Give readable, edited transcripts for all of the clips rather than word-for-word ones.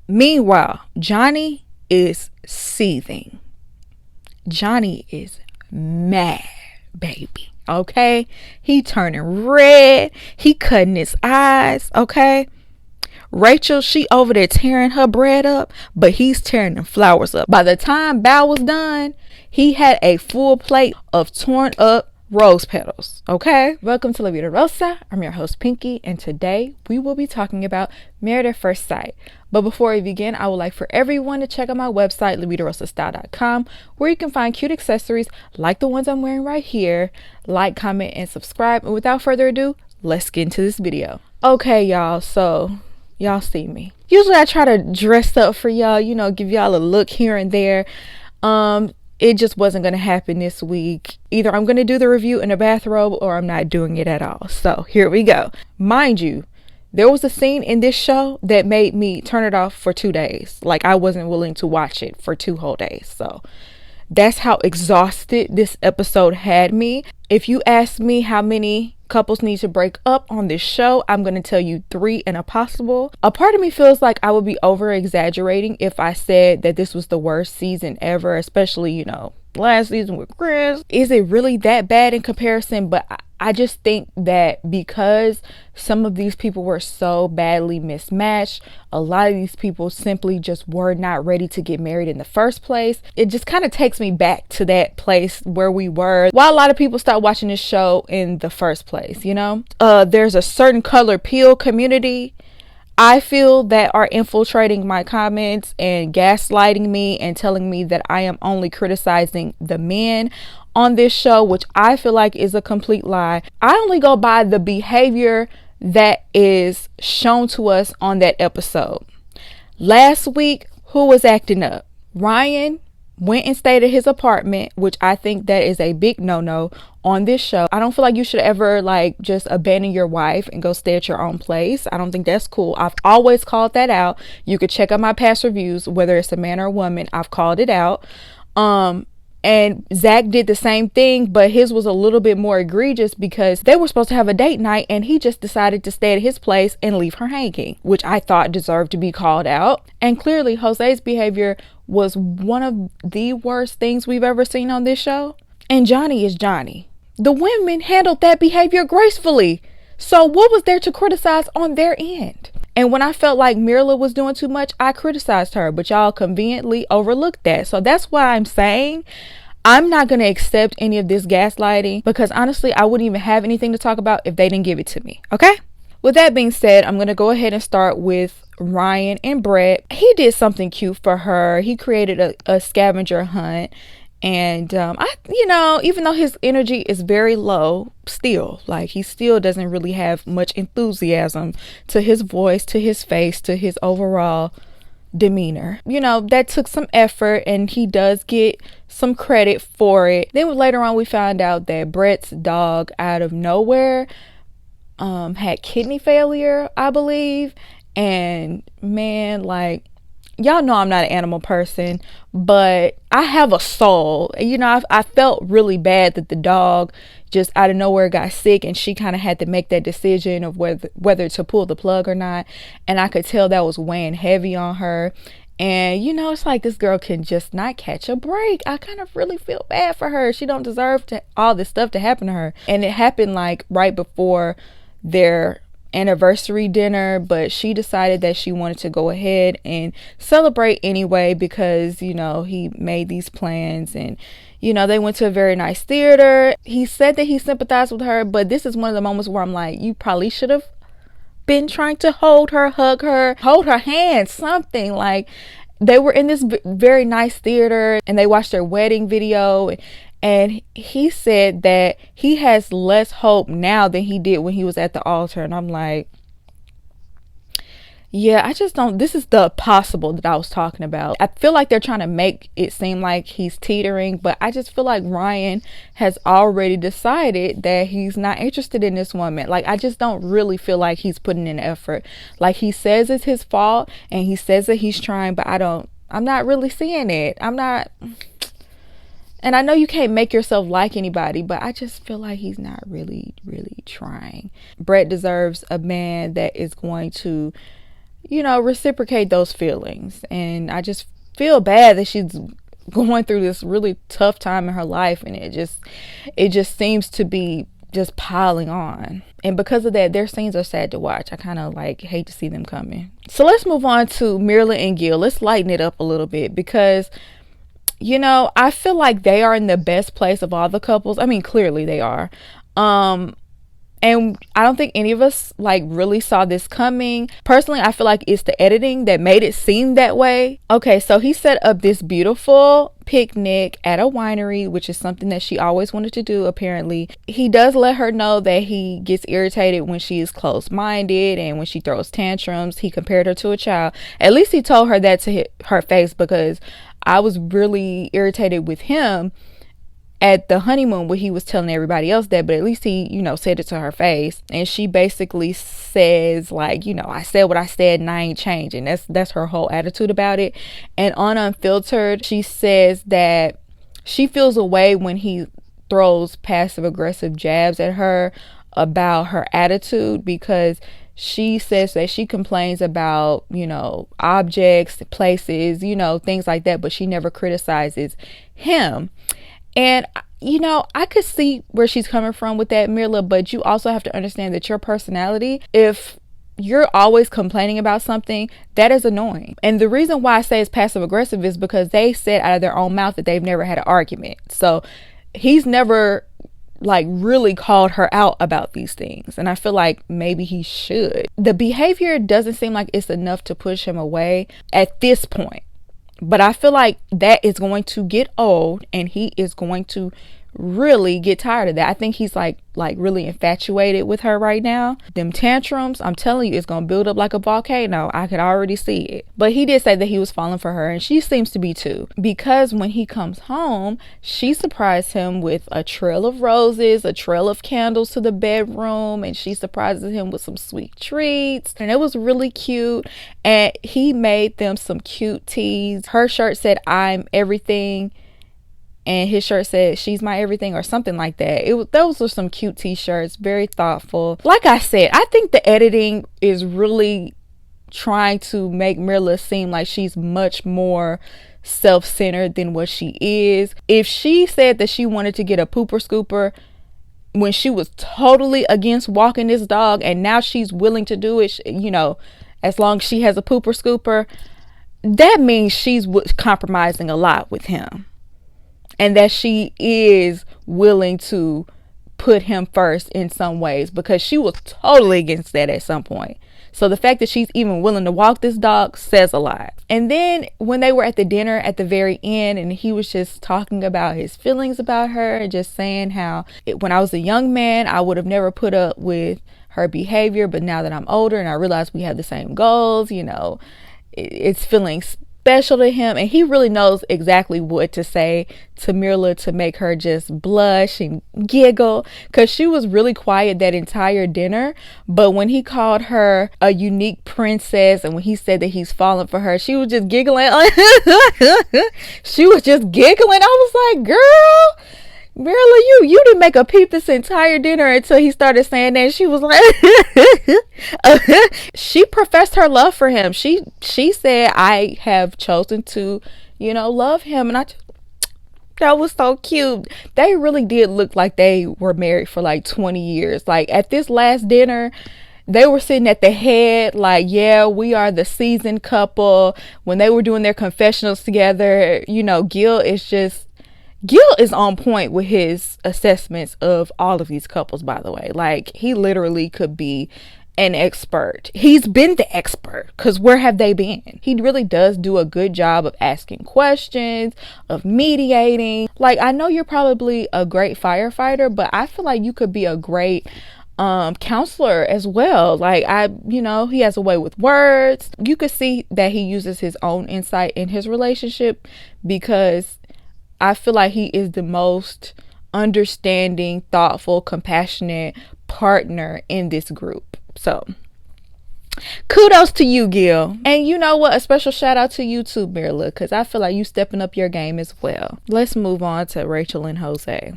Meanwhile, Johnny is seething. Johnny is mad, baby. Okay? He turning red. He cutting his eyes. Okay? Rachel, she over there tearing her bread up, but he's tearing the flowers up. By the time Bao was done, he had a full plate of torn up rose petals. Okay? Welcome to La Vida Rosa. I'm your host, Pinky, and today we will be talking about Married at First Sight. But before we begin, I would like for everyone to check out my website, lavidarosastyle.com, where you can find cute accessories like the ones I'm wearing right here. Like, comment, and subscribe. And without further ado, let's get into this video. Okay, y'all, so y'all see me. Usually I try to dress up for y'all, give y'all a look here and there. It just wasn't going to happen this week. Either I'm going to do the review in a bathrobe or I'm not doing it at all. So here we go. Mind you, there was a scene in this show that made me turn it off for 2 days. Like, I wasn't willing to watch it for 2 whole days. So that's how exhausted this episode had me. If you ask me how many couples need to break up on this show, I'm going to tell you 3 and a possible. A part of me feels like I would be over exaggerating if I said that this was the worst season ever, especially, last season with Chris. Is it really that bad in comparison? But I just think that because some of these people were so badly mismatched, a lot of these people simply just were not ready to get married in the first place. It just kind of takes me back to that place where we were while a lot of people stopped watching this show in the first place. There's a certain color peel community, I feel, that are infiltrating my comments and gaslighting me and telling me that I am only criticizing the men on this show, which I feel like is a complete lie. I only go by the behavior that is shown to us on that episode. Last week, who was acting up? Ryan went and stayed at his apartment, which I think that is a big no-no on this show. I don't feel like you should ever just abandon your wife and go stay at your own place. I don't think that's cool. I've always called that out. You could check out my past reviews, whether it's a man or a woman. I've called it out. And Zach did the same thing, but his was a little bit more egregious because they were supposed to have a date night and he just decided to stay at his place and leave her hanging, which I thought deserved to be called out. And clearly Jose's behavior was one of the worst things we've ever seen on this show. And Johnny is Johnny. The women handled that behavior gracefully. So what was there to criticize on their end? And when I felt like Mirla was doing too much, I criticized her, but y'all conveniently overlooked that. So that's why I'm saying I'm not going to accept any of this gaslighting, because honestly, I wouldn't even have anything to talk about if they didn't give it to me. Okay? With that being said, I'm going to go ahead and start with Ryan and Brett. He did something cute for her. He created a scavenger hunt. And even though his energy is very low, still, he still doesn't really have much enthusiasm to his voice, to his face, to his overall demeanor. That took some effort, and he does get some credit for it. Then later on, we found out that Brett's dog, out of nowhere, had kidney failure, I believe. And man, y'all know I'm not an animal person, but I have a soul. I felt really bad that the dog just out of nowhere got sick, and she kind of had to make that decision of whether to pull the plug or not. And I could tell that was weighing heavy on her. And it's like this girl can just not catch a break. I kind of really feel bad for her. She don't deserve all this stuff to happen to her. And it happened right before their anniversary dinner, but she decided that she wanted to go ahead and celebrate anyway because he made these plans, and they went to a very nice theater. He said that he sympathized with her, but this is one of the moments where I'm like, you probably should have been trying to hold her, hug her, hold her hand, something. They were in this very nice theater and they watched their wedding video, and he said that he has less hope now than he did when he was at the altar. And I'm like, yeah, I just don't. This is the possible that I was talking about. I feel like they're trying to make it seem like he's teetering, but I just feel like Ryan has already decided that he's not interested in this woman. I just don't really feel like he's putting in effort. He says it's his fault and he says that he's trying, but I'm not really seeing it. And I know you can't make yourself like anybody, but I just feel like he's not really, really trying. Brett deserves a man that is going to reciprocate those feelings. And I just feel bad that she's going through this really tough time in her life, and it just seems to be just piling on. And because of that, their scenes are sad to watch. I kind of hate to see them coming. So let's move on to Mirla and Gil. Let's lighten it up a little bit, because I feel like they are in the best place of all the couples. I mean, clearly they are. And I don't think any of us really saw this coming. Personally, I feel like it's the editing that made it seem that way. Okay, so he set up this beautiful picnic at a winery, which is something that she always wanted to do, apparently. He does let her know that he gets irritated when she is closed-minded and when she throws tantrums. He compared her to a child. At least he told her that to her face, because I was really irritated with him at the honeymoon where he was telling everybody else that, but at least he, said it to her face. And she basically says I said what I said and I ain't changing. That's her whole attitude about it. And on Unfiltered, she says that she feels a way when he throws passive aggressive jabs at her about her attitude, because she says that she complains about, objects, places, things like that, but she never criticizes him. And, I could see where she's coming from with that, Mirla, but you also have to understand that your personality, if you're always complaining about something, that is annoying. And the reason why I say it's passive aggressive is because they said out of their own mouth that they've never had an argument. So he's never really called her out about these things, and I feel like maybe he should. The behavior doesn't seem like it's enough to push him away at this point. But I feel like that is going to get old, and he is going to really get tired of that. I think he's really infatuated with her right now. Them tantrums, I'm telling you, it's gonna build up like a volcano. I could already see it. But he did say that he was falling for her, and she seems to be too, because when he comes home, she surprised him with a trail of roses, a trail of candles to the bedroom, and she surprises him with some sweet treats, and it was really cute. And he made them some cute tees. Her shirt said "I'm everything," and his shirt said "She's my everything," or something like that. Those were some cute t-shirts, very thoughtful. Like I said, I think the editing is really trying to make Mirla seem like she's much more self-centered than what she is. If she said that she wanted to get a pooper scooper when she was totally against walking this dog, and now she's willing to do it, as long as she has a pooper scooper, that means she's compromising a lot with him. And that she is willing to put him first in some ways, because she was totally against that at some point. So the fact that she's even willing to walk this dog says a lot. And then when they were at the dinner at the very end, and he was just talking about his feelings about her, and just saying how when I was a young man, I would have never put up with her behavior. But now that I'm older and I realize we have the same goals, it's feeling special to him, and he really knows exactly what to say to Mirla to make her just blush and giggle, because she was really quiet that entire dinner. But when he called her a unique princess, and when he said that he's falling for her, she was just giggling. She was just giggling. I was like, girl, Mirla, you didn't make a peep this entire dinner until he started saying that. She was like, she professed her love for him. She said, I have chosen to, love him. And that was so cute. They really did look like they were married for 20 years. At this last dinner, they were sitting at the head yeah, we are the seasoned couple. When they were doing their confessionals together, Gil is on point with his assessments of all of these couples, by the way. He literally could be an expert. He's been the expert, because where have they been? He really does do a good job of asking questions, of mediating. I know you're probably a great firefighter, but I feel like you could be a great counselor as well. He has a way with words. You could see that he uses his own insight in his relationship, because I feel like he is the most understanding, thoughtful, compassionate partner in this group. So kudos to you, Gil. And you know what? A special shout out to you too, Mirla, because I feel like you stepping up your game as well. Let's move on to Rachel and Jose.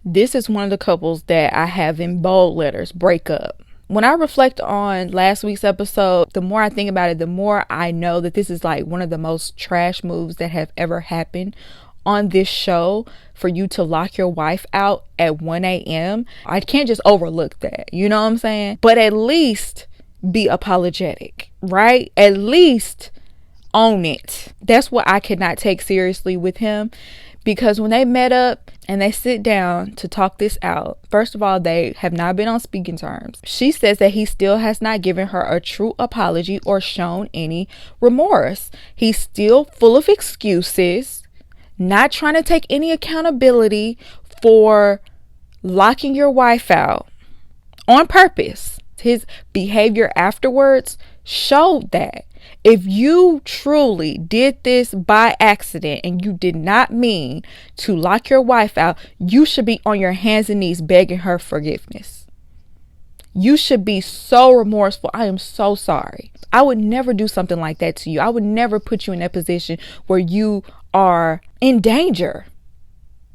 This is one of the couples that I have in bold letters: break up. When I reflect on last week's episode, the more I think about it, the more I know that this is like one of the most trash moves that have ever happened on this show. For you to lock your wife out at 1 a.m. I can't just overlook that. You know what I'm saying? But at least be apologetic, right? At least own it. That's what I could not take seriously with him. Because when they met up and they sit down to talk this out, first of all, they have not been on speaking terms. She says that he still has not given her a true apology or shown any remorse. He's still full of excuses, not trying to take any accountability for locking your wife out on purpose. His behavior afterwards showed that. If you truly did this by accident and you did not mean to lock your wife out, you should be on your hands and knees begging her forgiveness. You should be so remorseful. I am so sorry. I would never do something like that to you. I would never put you in that position where you are in danger.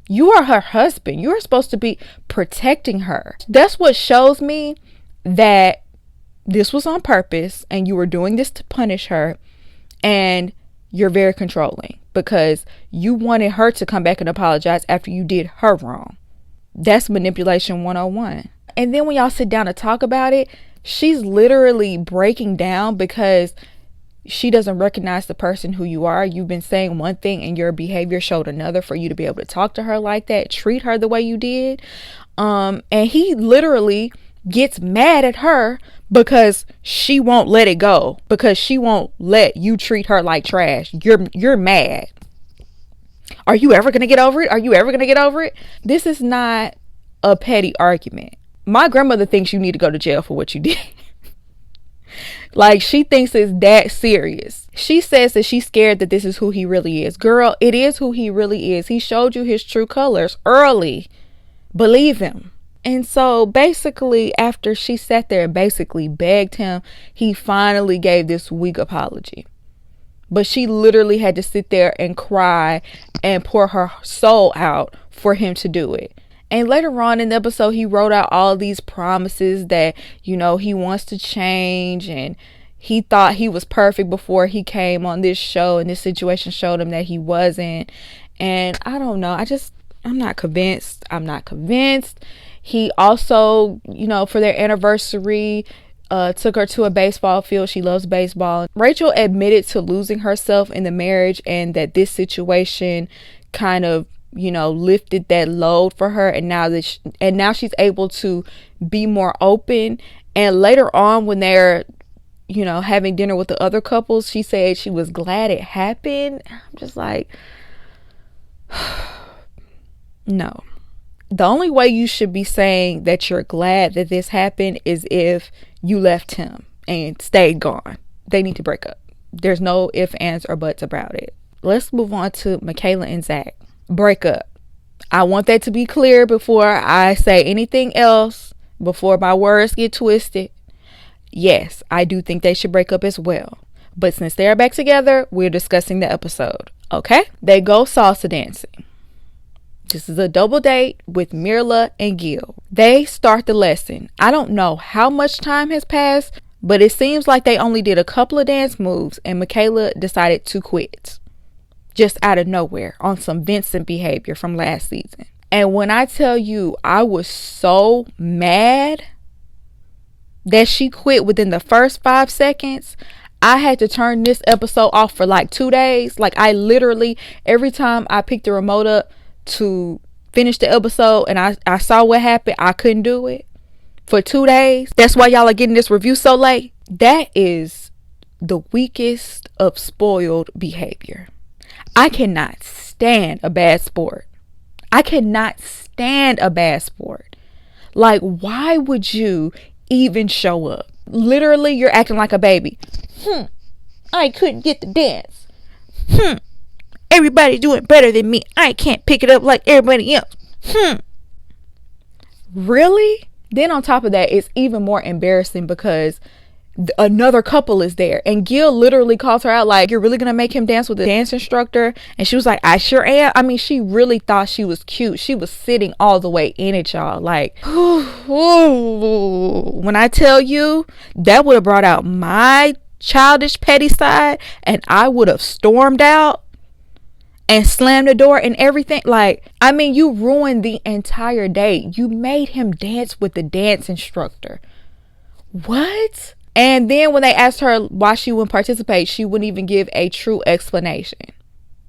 You are her husband. You are supposed to be protecting her. That's what shows me that this was on purpose and you were doing this to punish her, and you're very controlling because you wanted her to come back and apologize after you did her wrong. That's manipulation 101. And then when y'all sit down to talk about it, she's literally breaking down because she doesn't recognize the person who you are. You've been saying one thing and your behavior showed another for you to be able to talk to her like that, treat her the way you did. And he literally gets mad at her because she won't let it go, because she won't let you treat her like trash. You're mad. Are you ever going to get over it? Are you ever going to get over it? This is not a petty argument. My grandmother thinks you need to go to jail for what you did. Like, she thinks it's that serious. She says that she's scared that this is who he really is. Girl, it is who he really is. He showed you his true colors early. Believe him. And so basically, after she sat there and basically begged him, he finally gave this weak apology. But she literally had to sit there and cry and pour her soul out for him to do it. And later on in the episode, he wrote out all these promises that, you know, he wants to change, and he thought he was perfect before he came on this show, and this situation showed him that he wasn't. And I don't know. I'm not convinced. He also, you know, for their anniversary, took her to a baseball field. She loves baseball. Rachel admitted to losing herself in the marriage, and that this situation kind of, you know, lifted that load for her. And now she's able to be more open. And later on, when they're, you know, having dinner with the other couples, she said she was glad it happened. I'm just like, no. The only way you should be saying that you're glad that this happened is if you left him and stayed gone. They need to break up. There's no ifs, ands, or buts about it. Let's move on to Michaela and Zach. Break up. I want that to be clear before I say anything else, before my words get twisted. Yes, I do think they should break up as well. But since they're back together, we're discussing the episode. Okay? They go salsa dancing. This is a double date with Mirla and Gil. They start the lesson. I don't know how much time has passed, but it seems like they only did a couple of dance moves and Michaela decided to quit. Just out of nowhere on some Vincent behavior from last season. And when I tell you, I was so mad that she quit within the first 5 seconds. I had to turn this episode off for like 2 days. Like, I literally, every time I picked the remote up to finish the episode and I saw what happened, I couldn't do it for 2 days. That's why y'all are getting this review so late. That is the weakest of spoiled behavior. I cannot stand a bad sport. Like, why would you even show up? Literally, you're acting like a baby. I couldn't get the dance. Everybody's doing better than me. I can't pick it up like everybody else. Really? Then on top of that, it's even more embarrassing because another couple is there, and Gil literally calls her out like, you're really gonna make him dance with the dance instructor? And she was like, I sure am. I mean, she really thought she was cute. She was sitting all the way in it, y'all. Like, when I tell you, that would have brought out my childish petty side, and I would have stormed out and slammed the door and everything. Like, I mean, you ruined the entire day. You made him dance with the dance instructor. What? And then when they asked her why she wouldn't participate, she wouldn't even give a true explanation.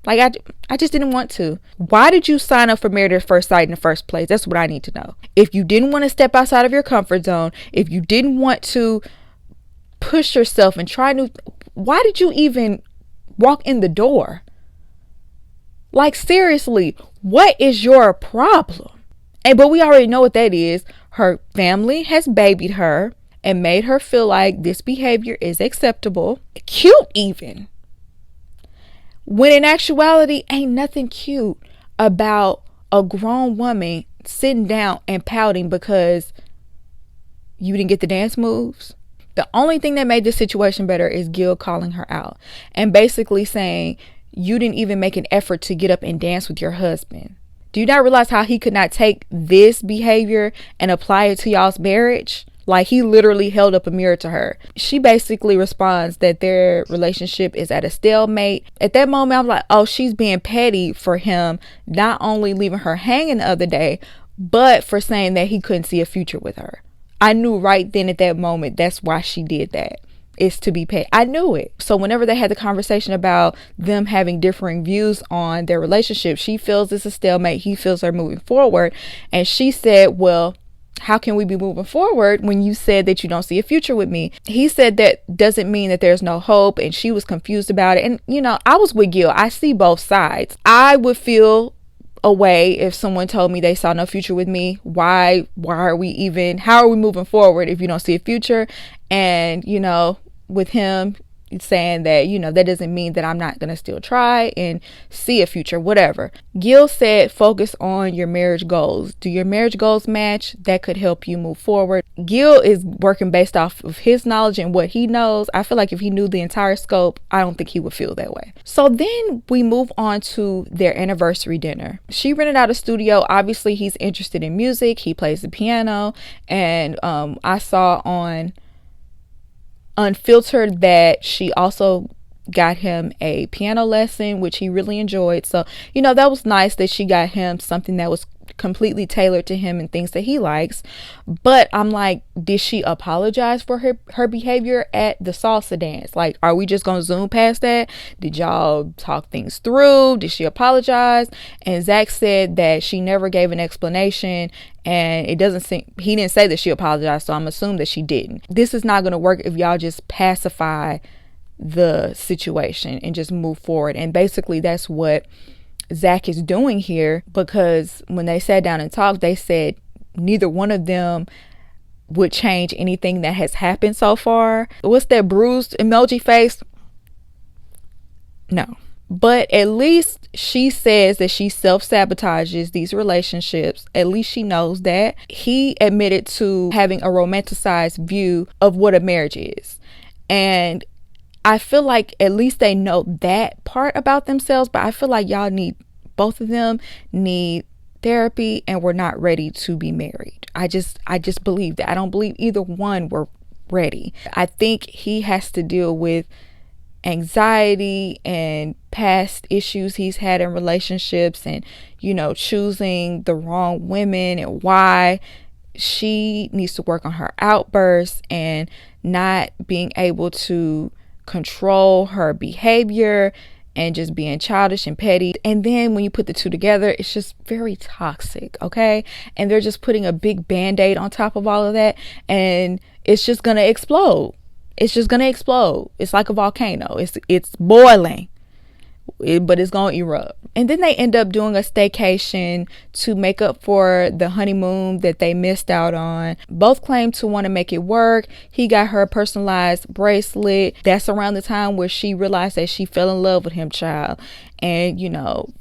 Like, I just didn't want to. Why did you sign up for Married at First Sight in the first place? That's what I need to know. If you didn't want to step outside of your comfort zone, if you didn't want to push yourself and try new, why did you even walk in the door? Like, seriously, what is your problem? But we already know what that is. Her family has babied her and made her feel like this behavior is acceptable, cute even, when in actuality ain't nothing cute about a grown woman sitting down and pouting because you didn't get the dance moves. The only thing that made this situation better is Gil calling her out and basically saying, you didn't even make an effort to get up and dance with your husband. Do you not realize how he could not take this behavior and apply it to y'all's marriage? Like, he literally held up a mirror to her. She basically responds that their relationship is at a stalemate. At that moment, I'm like, oh, she's being petty for him not only leaving her hanging the other day, but for saying that he couldn't see a future with her. I knew right then at that moment that's why she did that. Is to be paid. I knew it. So whenever they had the conversation about them having differing views on their relationship, she feels it's a stalemate. He feels they're moving forward. And she said, well, how can we be moving forward when you said that you don't see a future with me? He said that doesn't mean that there's no hope, and she was confused about it. And, you know, I was with Gil. I see both sides. I would feel a way if someone told me they saw no future with me. How are we moving forward if you don't see a future? And, you know, with him saying that, you know, that doesn't mean that I'm not going to still try and see a future, whatever. Gil said, focus on your marriage goals. Do your marriage goals match? That could help you move forward. Gil is working based off of his knowledge and what he knows. I feel like if he knew the entire scope, I don't think he would feel that way. So then we move on to their anniversary dinner. She rented out a studio. Obviously, he's interested in music. He plays the piano. And I saw on Unfiltered that she also got him a piano lesson, which he really enjoyed. So, you know, that was nice that she got him something that was completely tailored to him and things that he likes. But I'm like, did she apologize for her behavior at the salsa dance? Like, are we just gonna zoom past that? Did y'all talk things through? Did she apologize? And Zach said that she never gave an explanation, and it doesn't seem, he didn't say that she apologized, so I'm assuming that she didn't. This is not gonna work if y'all just pacify the situation and just move forward. And basically that's what Zach is doing here, because when they sat down and talked, they said neither one of them would change anything that has happened so far. What's that bruised emoji face? No. But at least she says that she self-sabotages these relationships. At least she knows that. He admitted to having a romanticized view of what a marriage is. And I feel like at least they know that part about themselves, but I feel like both of them need therapy, and we're not ready to be married. I just believe that. I don't believe either one were ready. I think he has to deal with anxiety and past issues he's had in relationships, and, you know, choosing the wrong women, and why she needs to work on her outbursts and not being able to control her behavior and just being childish and petty. And then when you put the two together, it's just very toxic, okay? And they're just putting a big band-aid on top of all of that, and it's just gonna explode. It's just gonna explode. It's like a volcano. It's boiling, but it's gonna erupt. And then they end up doing a staycation to make up for the honeymoon that they missed out on. Both claim to want to make it work. He got her a personalized bracelet. That's around the time where she realized that she fell in love with him, child. And, you know,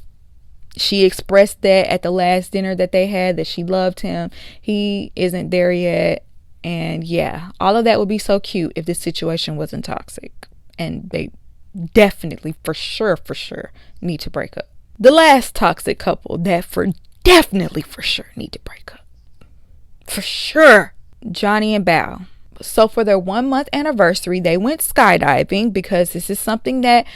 she expressed that at the last dinner that they had, that she loved him. He isn't there yet. And yeah, all of that would be so cute if this situation wasn't toxic. And they definitely, for sure, need to break up. The last toxic couple that definitely for sure need to break up. For sure. Johnny and Bao. So for their 1 month anniversary, they went skydiving because this is something that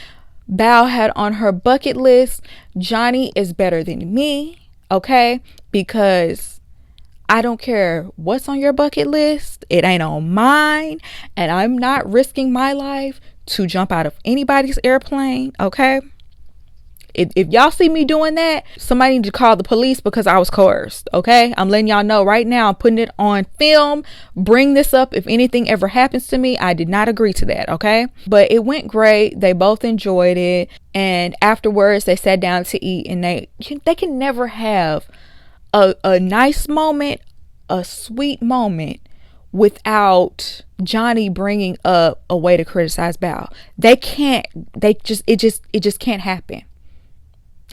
Bao had on her bucket list. Johnny is better than me, okay? Because I don't care what's on your bucket list. It ain't on mine. And I'm not risking my life to jump out of anybody's airplane, okay? If y'all see me doing that, somebody need to call the police because I was coerced, okay? I'm letting y'all know right now. I'm putting it on film. Bring this up if anything ever happens to me. I did not agree to that, okay? But it went great. They both enjoyed it. And afterwards, they sat down to eat. And they can never have a nice moment, a sweet moment, without Johnny bringing up a way to criticize Bao. It just can't happen.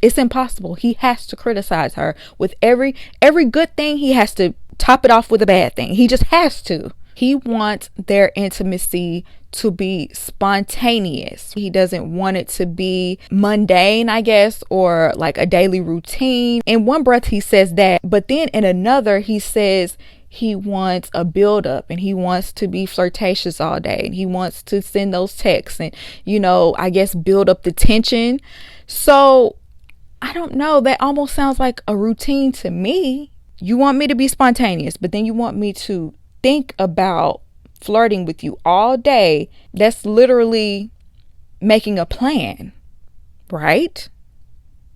It's impossible. He has to criticize her with every good thing. He has to top it off with a bad thing. He just has to. He wants their intimacy to be spontaneous. He doesn't want it to be mundane, I guess, or like a daily routine. In one breath, he says that, but then in another, he says he wants a build up and he wants to be flirtatious all day and he wants to send those texts and, I guess build up the tension. So I don't know. That almost sounds like a routine to me. You want me to be spontaneous, but then you want me to think about flirting with you all day. That's literally making a plan, right?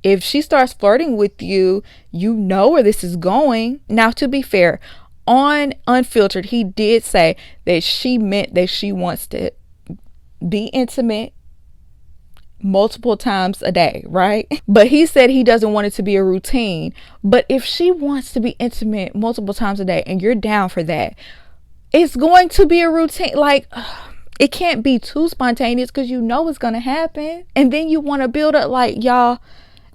If she starts flirting with you, you know where this is going. Now, to be fair, on Unfiltered, he did say that she meant that she wants to be intimate multiple times a day, right? But he said he doesn't want it to be a routine. But if she wants to be intimate multiple times a day and you're down for that, it's going to be a routine. Like, it can't be too spontaneous because it's going to happen. And then you want to build up, like, y'all,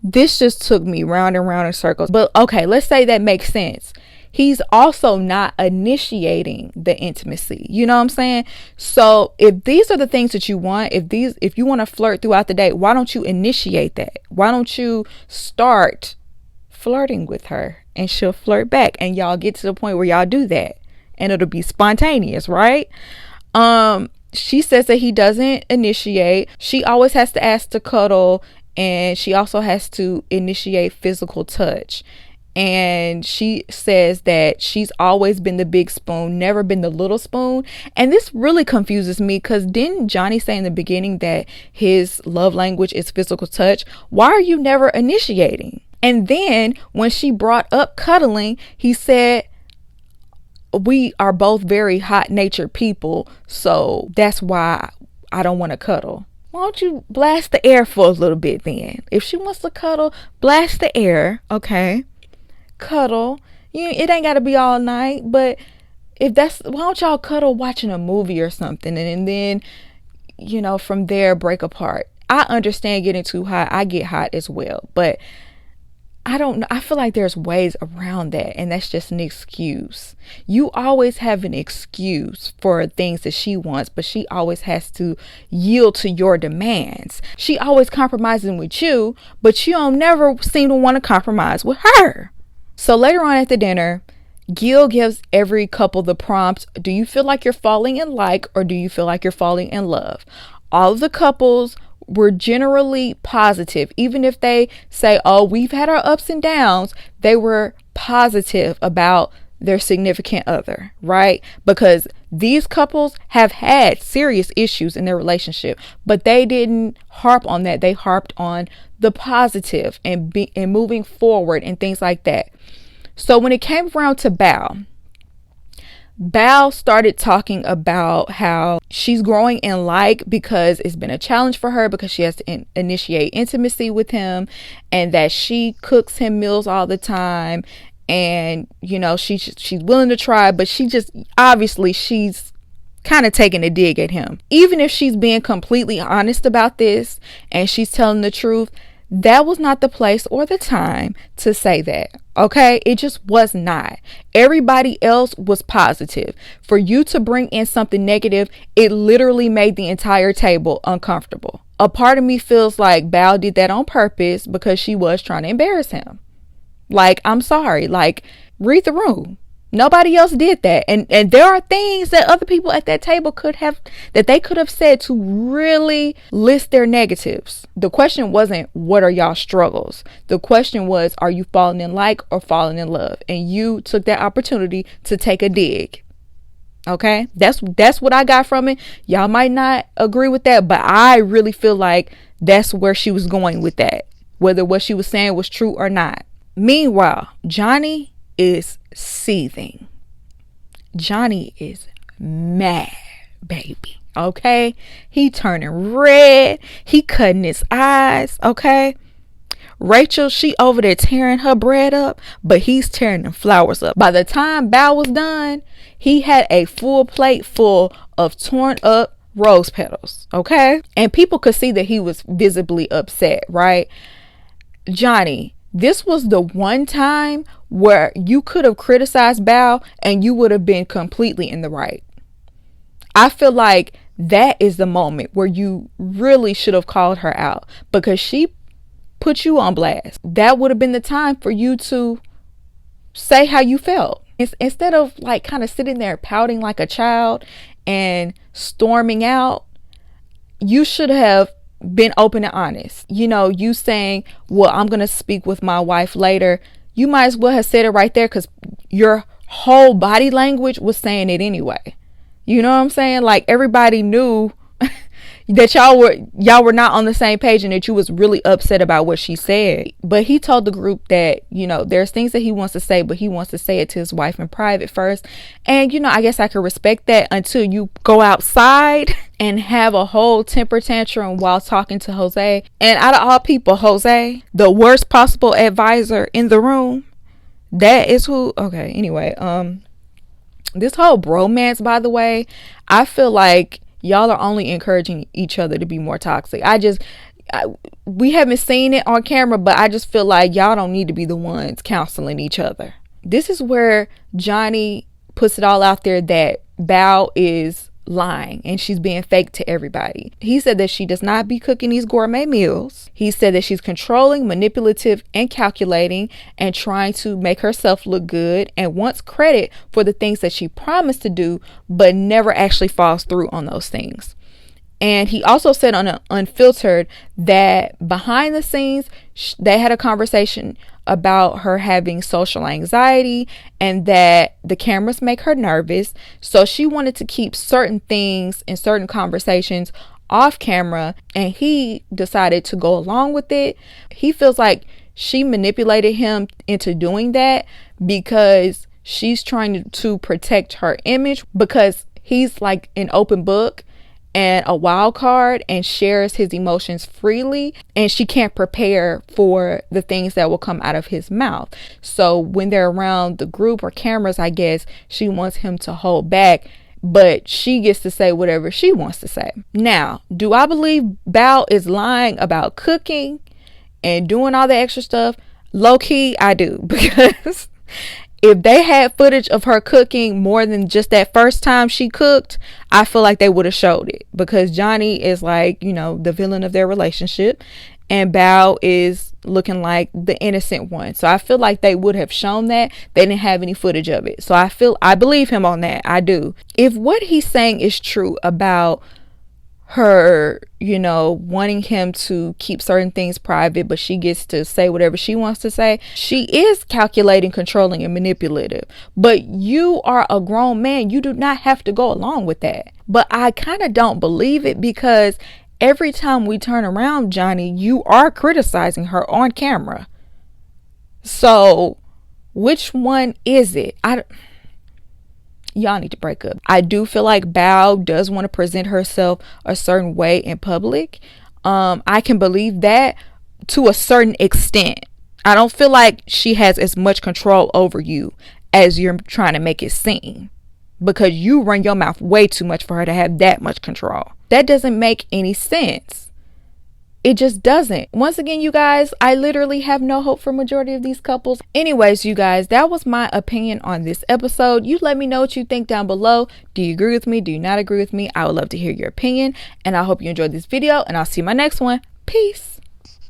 this just took me round and round in circles. But okay, let's say that makes sense. He's also not initiating the intimacy. You know what I'm saying? So if these are the things that you want, if you want to flirt throughout the day, why don't you initiate that? Why don't you start flirting with her and she'll flirt back and y'all get to the point where y'all do that and it'll be spontaneous, right? She says that he doesn't initiate. She always has to ask to cuddle and she also has to initiate physical touch. And she says that she's always been the big spoon, never been the little spoon. And this really confuses me because didn't Johnny say in the beginning that his love language is physical touch? Why are you never initiating? And then when she brought up cuddling, he said, we are both very hot-natured people, so that's why I don't want to cuddle. Why don't you blast the air for a little bit then? If she wants to cuddle, blast the air, okay? Cuddle. It ain't got to be all night, but why don't y'all cuddle watching a movie or something and then from there break apart? I understand getting too hot. I get hot as well, but I don't know. I feel like there's ways around that, and that's just an excuse. You always have an excuse for things that she wants, but she always has to yield to your demands. She always compromising with you, but you don't never seem to want to compromise with her. So later on at the dinner, Gil gives every couple the prompt, do you feel like you're falling in like, or do you feel like you're falling in love? All of the couples were generally positive. Even if they say, oh, we've had our ups and downs, they were positive about their significant other, right? Because these couples have had serious issues in their relationship, but they didn't harp on that. They harped on the positive and moving forward and things like that. So when it came around to Bao started talking about how she's growing in like because it's been a challenge for her because she has to initiate intimacy with him, and that she cooks him meals all the time, and she's willing to try, but she's kind of taking a dig at him. Even if she's being completely honest about this and she's telling the truth, That was not the place or the time to say that. Okay, it just was not. Everybody else was positive. For you to bring in something negative, it literally made the entire table uncomfortable. A part of me feels like Bao did that on purpose because she was trying to embarrass him. Like, I'm sorry, like, read the room. Nobody else did that. And there are things that other people at that table could have said to really list their negatives. The question wasn't, what are y'all struggles? The question was, are you falling in like or falling in love? And you took that opportunity to take a dig. Okay, that's what I got from it. Y'all might not agree with that, but I really feel like that's where she was going with that, whether what she was saying was true or not. Meanwhile, Johnny is seething. Johnny is mad, baby. Okay, he turning red. He cutting his eyes. Okay, Rachel, she over there tearing her bread up, but he's tearing them flowers up. By the time Bao was done, he had a full plate full of torn up rose petals. Okay, and people could see that he was visibly upset, right? Johnny, this was the one time where you could have criticized Bao and you would have been completely in the right. I feel like that is the moment where you really should have called her out because she put you on blast. That would have been the time for you to say how you felt. Instead of like kind of sitting there pouting like a child and storming out, you should have been open and honest. You know, you saying, well, I'm going to speak with my wife later. You might as well have said it right there because your whole body language was saying it anyway. You know what I'm saying? Like, everybody knew that y'all were not on the same page and that you was really upset about what she said. But he told the group that, you know, there's things that he wants to say, but he wants to say it to his wife in private first. And, you know, I guess I could respect that until you go outside and have a whole temper tantrum while talking to Jose. And out of all people, Jose, the worst possible advisor in the room, that is who. Okay, anyway, this whole bromance, by the way, I feel like y'all are only encouraging each other to be more toxic. We haven't seen it on camera, but I just feel like y'all don't need to be the ones counseling each other. This is where Johnny puts it all out there that Bao is lying and she's being fake to everybody. He said that she does not be cooking these gourmet meals. He said that she's controlling, manipulative, and calculating and trying to make herself look good and wants credit for the things that she promised to do but never actually follows through on those things. And he also said on Unfiltered that behind the scenes, they had a conversation about her having social anxiety and that the cameras make her nervous. So she wanted to keep certain things and certain conversations off camera, and he decided to go along with it. He feels like she manipulated him into doing that because she's trying to protect her image, because he's like an open book and a wild card and shares his emotions freely, and she can't prepare for the things that will come out of his mouth. So when they're around the group or cameras, I guess she wants him to hold back, but she gets to say whatever she wants to say. Now, do I believe Bao is lying about cooking and doing all the extra stuff? Low key, I do, because if they had footage of her cooking more than just that first time she cooked, I feel like they would have showed it, because Johnny is like, you know, the villain of their relationship and Bao is looking like the innocent one. So I feel like they would have shown that. They didn't have any footage of it. So I believe him on that. I do. If what he's saying is true about her, you know, wanting him to keep certain things private, but she gets to say whatever she wants to say, she is calculating, controlling, and manipulative. But you are a grown man. You do not have to go along with that. But I kind of don't believe it, because every time we turn around, Johnny, you are criticizing her on camera. So which one is it? Y'all need to break up. I do feel like Bao does want to present herself a certain way in public. I can believe that to a certain extent. I don't feel like she has as much control over you as you're trying to make it seem, because you run your mouth way too much for her to have that much control. That doesn't make any sense. It just doesn't. Once again, you guys, I literally have no hope for majority of these couples. Anyways, you guys, that was my opinion on this episode. You let me know what you think down below. Do you agree with me? Do you not agree with me? I would love to hear your opinion. And I hope you enjoyed this video, and I'll see you in my next one. Peace.